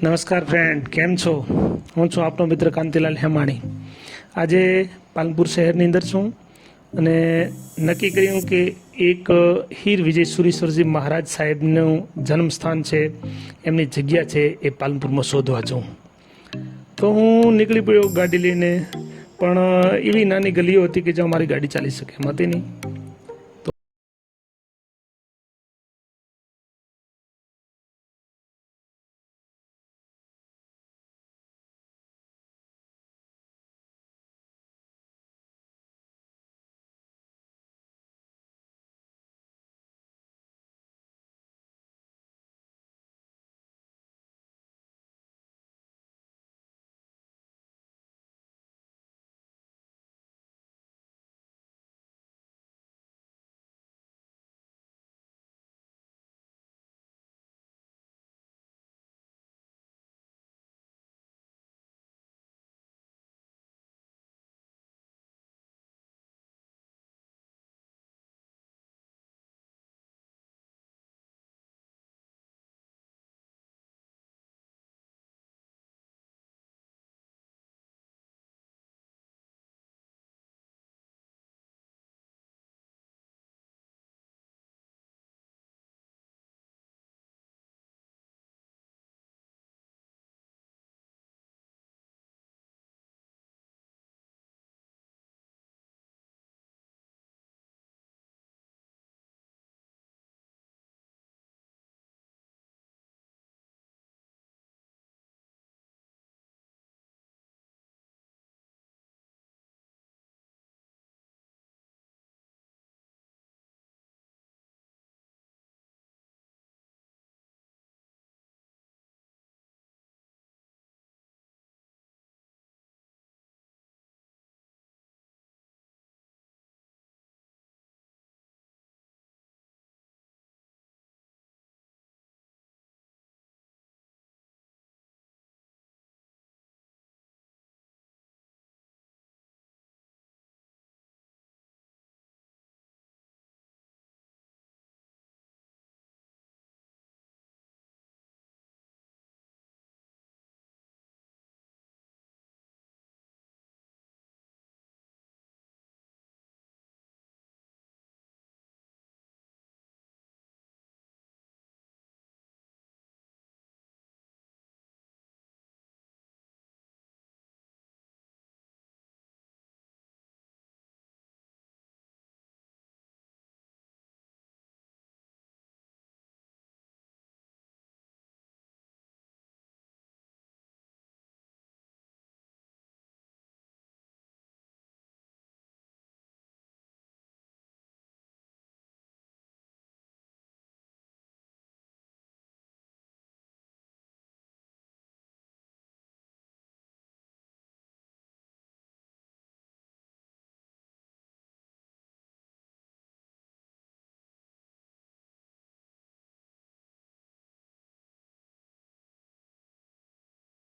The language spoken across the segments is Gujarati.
નમસ્કાર ફ્રેન્ડ, કેમ છો? હું છું આપનો મિત્ર કાંતિલાલ હેમાણી. આજે પાલનપુર શહેરની અંદર છું અને નક્કી કર્યું કે એક હીર વિજય સુરેશ્વરજી મહારાજ સાહેબનું જન્મસ્થાન છે, એમની જગ્યા છે એ પાલનપુરમાં શોધવા જાઉં. તો હું નીકળી પડ્યો ગાડી લઈને, પણ એવી નાની ગલીઓ હતી કે જ્યાં મારી ગાડી ચાલી શકે એમ હતી નહીં.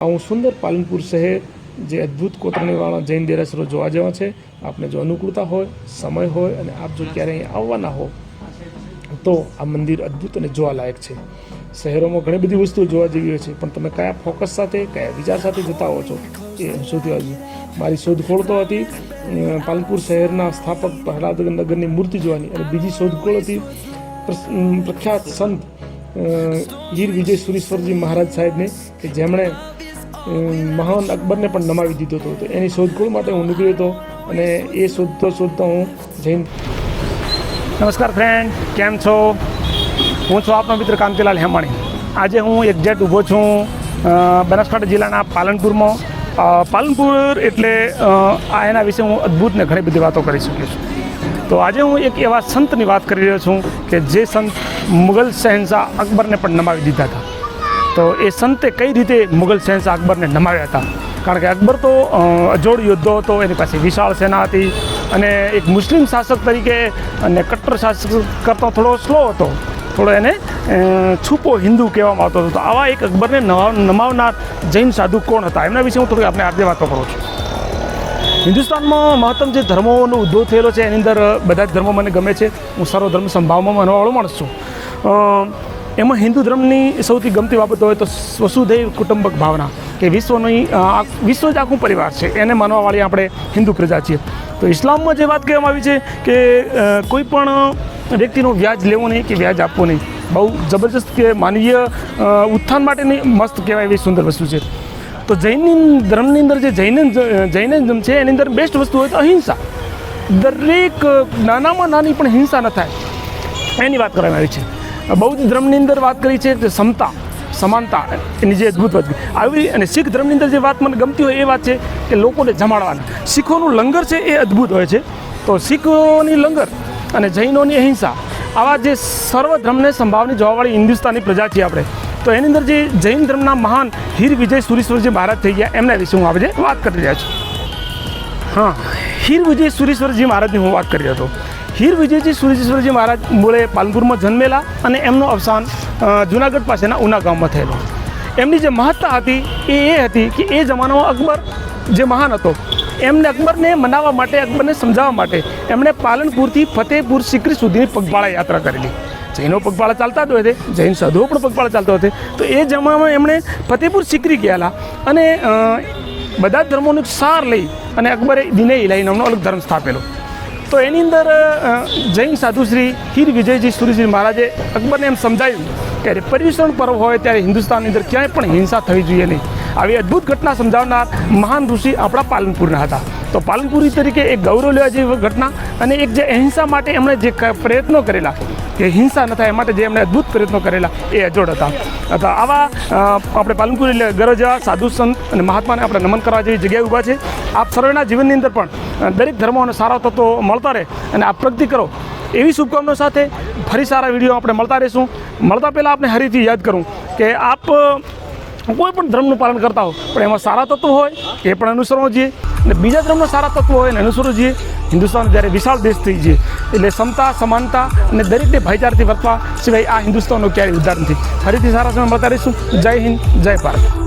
આવું સુંદર પાલનપુર શહેર જે અદ્ભુત કોતરણીવાળા જૈન દેરાસરો જોવા જેવા છે. આપને જો અનુકૂળતા હોય, સમય હોય અને આપ જો ક્યારે અહીં આવવાના હો તો આ મંદિર અદ્ભુત અને જોવાલાયક છે. શહેરોમાં ઘણી બધી વસ્તુઓ જોવા જેવી હોય છે, પણ તમે કયા ફોકસ સાથે, કયા વિચાર સાથે જતા હો છો એ શોધવા જોઈએ. મારી શોધખોળ તો હતી પાલનપુર શહેરના સ્થાપક પ્રહલાદ નગરની મૂર્તિ જોવાની, અને બીજી શોધખોળ હતી પ્રખ્યાત સંત હીર વિજય સુરેશ્વરજી મહારાજ સાહેબને, કે જેમણે મહાન અકબરને પણ નમાવી દીધો હતો. તો એની શોધખોળ માટે હું નીકળ્યો હતો, અને એ શોધતો હું જૈન. નમસ્કાર ફ્રેન્ડ, કેમ છો? હું છું આપનો મિત્ર કાંતિલાલ હેમાણી. આજે હું એક્ઝેક્ટ ઊભો છું બનાસકાંઠા જિલ્લાના પાલનપુરમાં. પાલનપુર એટલે એના વિશે હું અદ્ભુત ને ઘણી બધી વાતો કરી શકું છું. તો આજે હું એક એવા સંતની વાત કરી રહ્યો છું કે જે સંત મુગલ શહેનશાહ અકબરને પણ નમાવી દીધા હતા. તો એ સંતે કઈ રીતે મુગલ શહેનશાહ અકબરને નમાવ્યા હતા? કારણ કે અકબર તો અજોડ યોદ્ધો હતો, એની પાસે વિશાળ સેના હતી, અને એક મુસ્લિમ શાસક તરીકે અને કટ્ટર શાસક કરતાં થોડો સ્લો હતો, થોડો એને છુપો હિન્દુ કહેવામાં આવતો હતો. તો આવા એક અકબરને નમાવનાર જૈન સાધુ કોણ હતા, એમના વિશે હું થોડી આપણે આજે વાતો કરું છું. હિન્દુસ્તાનમાં મહત્તમ જે ધર્મોનો ઉદ્ભવ થયેલો છે એની અંદર બધા જ ધર્મો મને ગમે છે. હું સર્વ ધર્મ સંભાવમાં માનવાવાળો માણસ છું. એમાં હિન્દુ ધર્મની સૌથી ગમતી બાબત હોય તો વસુધૈવ કુટુંબક ભાવના, કે વિશ્વ જ આખું પરિવાર છે, એને માનવાવાળી આપણે હિન્દુ પ્રજા છીએ. તો ઇસ્લામમાં જે વાત કહેવામાં આવી છે કે કોઈ પણ વ્યક્તિનો વ્યાજ લેવો નહીં કે વ્યાજ આપવો નહીં, બહુ જબરજસ્ત કે માનવીય ઉત્થાન માટેની મસ્ત કહેવાય એવી સુંદર વસ્તુ છે. તો જૈન ધર્મની અંદર જે જૈનિઝમ છે એની અંદર બેસ્ટ વસ્તુ હોય તો અહિંસા. દરેક નાનામાં નાની પણ હિંસા ન થાય એની વાત કરવામાં આવી છે. બૌદ્ધ ધર્મની અંદર વાત કરી છે કે સમતા, સમાનતા, એની જે અદ્ભુત વાત આવી. અને શીખ ધર્મની અંદર જે વાત મને ગમતી હોય એ વાત છે કે લોકોને જમાડવાના. શીખોનું લંગર છે એ અદ્ભુત હોય છે. તો શીખોની લંગર અને જૈનોની અહિંસા, આવા જે સર્વ ધર્મને સંભાવની જોવાવાળી હિન્દુસ્તાની પ્રજા છીએ આપણે. તો એની અંદર જે જૈન ધર્મના મહાન હીર વિજય સુરીશ્વરજી મહારાજ થઈ ગયા, એમના વિશે હું આજે વાત કરી રહ્યા છું. હા, હીર વિજય સુરીશ્વરજી મહારાજની હું વાત કરી રહ્યો હતો. હીર વિજયજી સુરેશ્વરજી મહારાજ મૂળે પાલનપુરમાં જન્મેલા અને એમનું અવસાન જુનાગઢ પાસેના ઉના ગામમાં થયેલું. એમની જે મહત્તા હતી એ હતી કે એ જમાનામાં અકબર જે મહાન હતો, એમને અકબરને મનાવવા માટે, અકબરને સમજાવવા માટે એમણે પાલનપુરથી ફતેહપુર સિકરી સુધીની પગપાળા યાત્રા કરેલી. જૈનો પગપાળા ચાલતા જ હોય છે, જૈન સાધુઓ પણ પગપાળા ચાલતા હોય છે. તો એ જમાનામાં એમણે ફતેહપુર સિકરી ગયેલા અને બધા જ ધર્મોનો સાર લઈ અને અકબરે દિને ઇલાહી નામનો અલગ ધર્મ સ્થાપેલો. તો એની અંદર જૈન સાધુ શ્રી હીર વિજયજી સુરીજી મહારાજે અકબરને એમ સમજાવ્યું કે પર્યુષણ પર્વ હોય ત્યારે હિન્દુસ્તાનની અંદર ક્યાંય પણ હિંસા થવી જોઈએ નહીં. આવી અદ્ભુત ઘટના સમજાવનાર મહાન ઋષિ આપણા પાલનપુરના હતા. તો પાલનપુરી તરીકે એક ગૌરવ લેવા જેવી ઘટના અને એક જે અહિંસા માટે એમણે જે પ્રયત્નો કરેલા કે હિંસા ન થાય એ માટે જે એમણે અદ્ભુત પ્રયત્નો કરેલા એ અજોડ હતા. આવા આપણે પાલનપુરી ગરજ જેવા સાધુ સંત અને મહાત્માને આપણે નમન કરવા જેવી જગ્યાએ ઊભા છે. આપ સર્વેના જીવનની અંદર પણ દરેક ધર્મો અને સારા તત્વો મળતા રહે અને આપ પ્રગતિ કરો એવી શુભકામનાઓ સાથે ફરી સારા વિડીયો આપણે મળતા રહીશું. મળતા પહેલાં આપણે ફરીથી યાદ કરું કે આપ કોઈ પણ ધર્મનું પાલન કરતા હો પણ એમાં સારા તત્વો હોય એ પણ અનુસરવો જોઈએ અને બીજા ધર્મના સારા તત્વો હોય એને અનુસરવું જોઈએ. હિન્દુસ્તાન જ્યારે વિશાળ દેશ થઈ છે એટલે સમતા, સમાનતા અને દરેકને ભાઈચારાથી વર્તવા સિવાય આ હિન્દુસ્તાનનો ક્યારેય ઉદ્ધાર નથી. ફરીથી સારા સમય મળતા રહીશું. જય હિન્દ, જય ભારત.